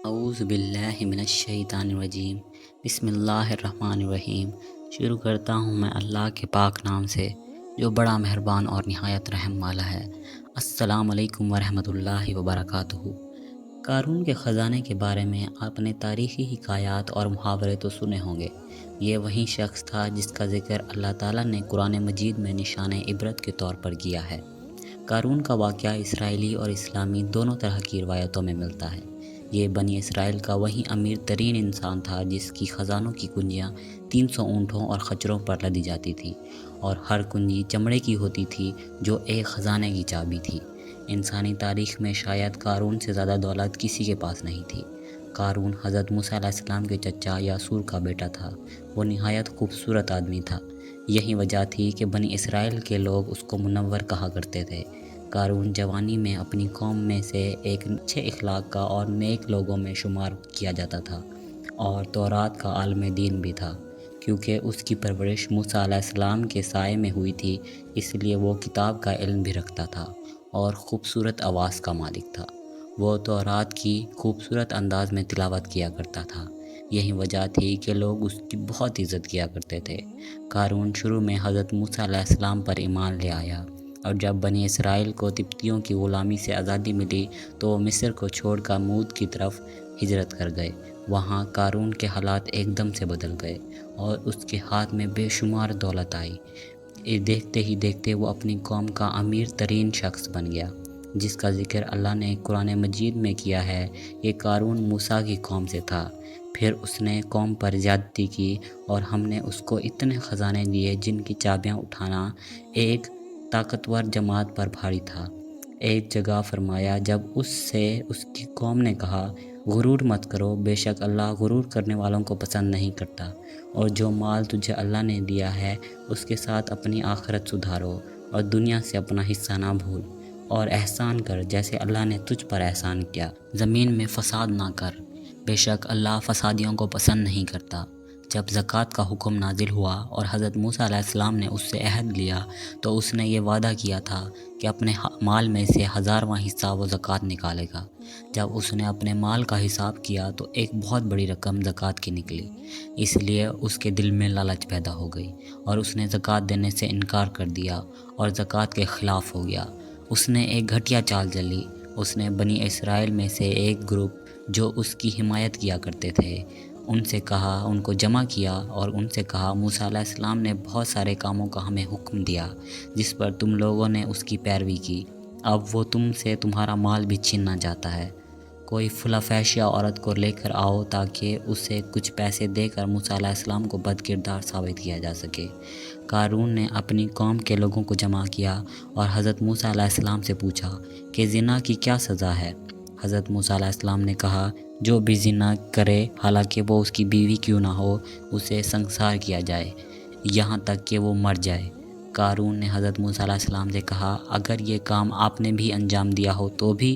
اعوذ باللہ من الشیطان الرجیم بسم اللہ الرحمن الرحیم۔ شروع کرتا ہوں میں اللہ کے پاک نام سے جو بڑا مہربان اور نہایت رحم والا ہے۔ السلام علیکم ورحمۃ اللہ وبرکاتہ۔ قارون کے خزانے کے بارے میں آپ نے تاریخی حکایات اور محاورے تو سنے ہوں گے۔ یہ وہی شخص تھا جس کا ذکر اللہ تعالیٰ نے قرآن مجید میں نشان عبرت کے طور پر کیا ہے۔ قارون کا واقعہ اسرائیلی اور اسلامی دونوں طرح کی روایتوں میں ملتا ہے۔ یہ بنی اسرائیل کا وہی امیر ترین انسان تھا جس کی خزانوں کی کنجیاں 300 اونٹوں اور خچروں پر لدی جاتی تھی، اور ہر کنجی چمڑے کی ہوتی تھی جو ایک خزانے کی چابی تھی۔ انسانی تاریخ میں شاید قارون سے زیادہ دولت کسی کے پاس نہیں تھی۔ قارون حضرت موسیٰ علیہ السلام کے چچا یاسور کا بیٹا تھا۔ وہ نہایت خوبصورت آدمی تھا۔ یہی وجہ تھی کہ بنی اسرائیل کے لوگ اس کو منور کہا کرتے تھے۔ قارون جوانی میں اپنی قوم میں سے ایک اچھے اخلاق کا اور نیک لوگوں میں شمار کیا جاتا تھا، اور تورات کا عالم دین بھی تھا۔ کیونکہ اس کی پرورش موسیٰ علیہ السلام کے سائے میں ہوئی تھی، اس لیے وہ کتاب کا علم بھی رکھتا تھا اور خوبصورت آواز کا مالک تھا۔ وہ تورات کی خوبصورت انداز میں تلاوت کیا کرتا تھا۔ یہی وجہ تھی کہ لوگ اس کی بہت عزت کیا کرتے تھے۔ قارون شروع میں حضرت موسیٰ علیہ السلام پر ایمان لے آیا، اور جب بنی اسرائیل کو قبطیوں کی غلامی سے آزادی ملی تو وہ مصر کو چھوڑ کر مود کی طرف ہجرت کر گئے۔ وہاں قارون کے حالات ایک دم سے بدل گئے اور اس کے ہاتھ میں بے شمار دولت آئی۔ دیکھتے ہی دیکھتے وہ اپنی قوم کا امیر ترین شخص بن گیا، جس کا ذکر اللہ نے قرآن مجید میں کیا ہے۔ یہ قارون موسیٰ کی قوم سے تھا۔ پھر اس نے قوم پر زیادتی کی اور ہم نے اس کو اتنے خزانے دیے جن کی چابیاں اٹھانا ایک طاقتور جماعت پر بھاری تھا۔ ایک جگہ فرمایا، جب اس سے اس کی قوم نے کہا، غرور مت کرو، بے شک اللہ غرور کرنے والوں کو پسند نہیں کرتا، اور جو مال تجھے اللہ نے دیا ہے اس کے ساتھ اپنی آخرت سدھارو اور دنیا سے اپنا حصہ نہ بھول، اور احسان کر جیسے اللہ نے تجھ پر احسان کیا۔ زمین میں فساد نہ کر، بے شک اللہ فسادیوں کو پسند نہیں کرتا۔ جب زکوٰۃ کا حکم نازل ہوا اور حضرت موسیٰ علیہ السلام نے اس سے عہد لیا تو اس نے یہ وعدہ کیا تھا کہ اپنے مال میں سے 1000واں حصہ وہ زکوٰۃ نکالے گا۔ جب اس نے اپنے مال کا حساب کیا تو ایک بہت بڑی رقم زکوٰۃ کی نکلی۔ اس لیے اس کے دل میں لالچ پیدا ہو گئی اور اس نے زکوٰۃ دینے سے انکار کر دیا اور زکوٰۃ کے خلاف ہو گیا۔ اس نے ایک گھٹیا چال چلی۔ اس نے بنی اسرائیل میں سے ایک گروپ جو اس کی حمایت کیا کرتے تھے ان کو جمع کیا اور ان سے کہا، موسیٰ علیہ السلام نے بہت سارے کاموں کا ہمیں حکم دیا جس پر تم لوگوں نے اس کی پیروی کی۔ اب وہ تم سے تمہارا مال بھی چھیننا چاہتا ہے۔ کوئی فلا فحشہ عورت کو لے کر آؤ تاکہ اسے کچھ پیسے دے کر موسیٰ علیہ السلام کو بد کردار ثابت کیا جا سکے۔ قارون نے اپنی قوم کے لوگوں کو جمع کیا اور حضرت موسیٰ علیہ السلام سے پوچھا کہ زنا کی کیا سزا ہے؟ حضرت موسیٰ علیہ السلام نے کہا، جو بھی زنا کرے حالانکہ وہ اس کی بیوی کیوں نہ ہو، اسے سنسار کیا جائے یہاں تک کہ وہ مر جائے۔ قارون نے حضرت موسیٰ علیہ السلام سے کہا، اگر یہ کام آپ نے بھی انجام دیا ہو تو بھی؟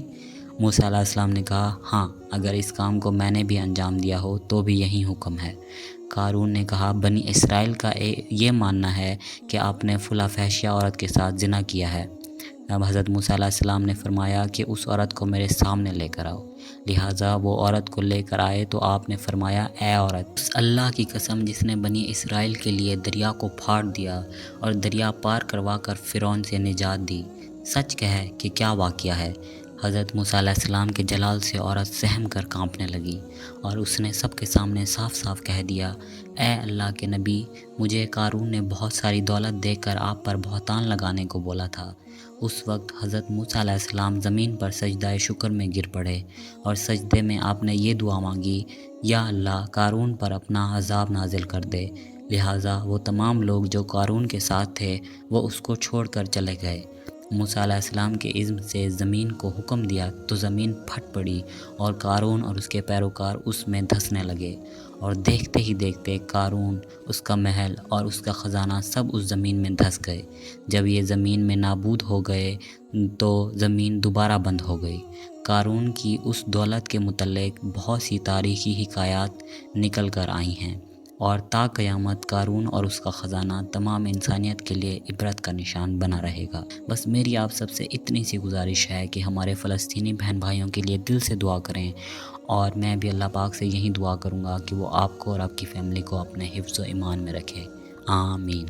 موسیٰ علیہ السلام نے کہا، ہاں، اگر اس کام کو میں نے بھی انجام دیا ہو تو بھی یہی حکم ہے۔ قارون نے کہا، بنی اسرائیل کا یہ ماننا ہے کہ آپ نے فلا فحشہ عورت کے ساتھ زنا کیا ہے۔ اب حضرت موسیٰ علیہ السلام نے فرمایا کہ اس عورت کو میرے سامنے لے کر آؤ۔ لہٰذا وہ عورت کو لے کر آئے تو آپ نے فرمایا، اے عورت، اس اللہ کی قسم جس نے بنی اسرائیل کے لیے دریا کو پھاڑ دیا اور دریا پار کروا کر فرعون سے نجات دی، سچ کہے کہ کیا واقعہ ہے؟ حضرت موسیٰ علیہ السلام کے جلال سے عورت سہم کر کانپنے لگی اور اس نے سب کے سامنے صاف صاف کہہ دیا، اے اللہ کے نبی، مجھے قارون نے بہت ساری دولت دے کر آپ پر بہتان لگانے کو بولا تھا۔ اس وقت حضرت موسیٰ علیہ السلام زمین پر سجدہ شکر میں گر پڑے اور سجدے میں آپ نے یہ دعا مانگی، یا اللہ، قارون پر اپنا عذاب نازل کر دے۔ لہٰذا وہ تمام لوگ جو قارون کے ساتھ تھے وہ اس کو چھوڑ کر چلے گئے۔ موسیٰ علیہ السلام کے اذن سے زمین کو حکم دیا تو زمین پھٹ پڑی اور قارون اور اس کے پیروکار اس میں دھنسنے لگے، اور دیکھتے ہی دیکھتے قارون، اس کا محل اور اس کا خزانہ سب اس زمین میں دھس گئے۔ جب یہ زمین میں نابود ہو گئے تو زمین دوبارہ بند ہو گئی۔ قارون کی اس دولت کے متعلق بہت سی تاریخی حکایات نکل کر آئی ہیں۔ اور تا قیامت قارون اور اس کا خزانہ تمام انسانیت کے لیے عبرت کا نشان بنا رہے گا۔ بس میری آپ سب سے اتنی سی گزارش ہے کہ ہمارے فلسطینی بہن بھائیوں کے لیے دل سے دعا کریں، اور میں بھی اللہ پاک سے یہی دعا کروں گا کہ وہ آپ کو اور آپ کی فیملی کو اپنے حفظ و ایمان میں رکھے۔ آمین۔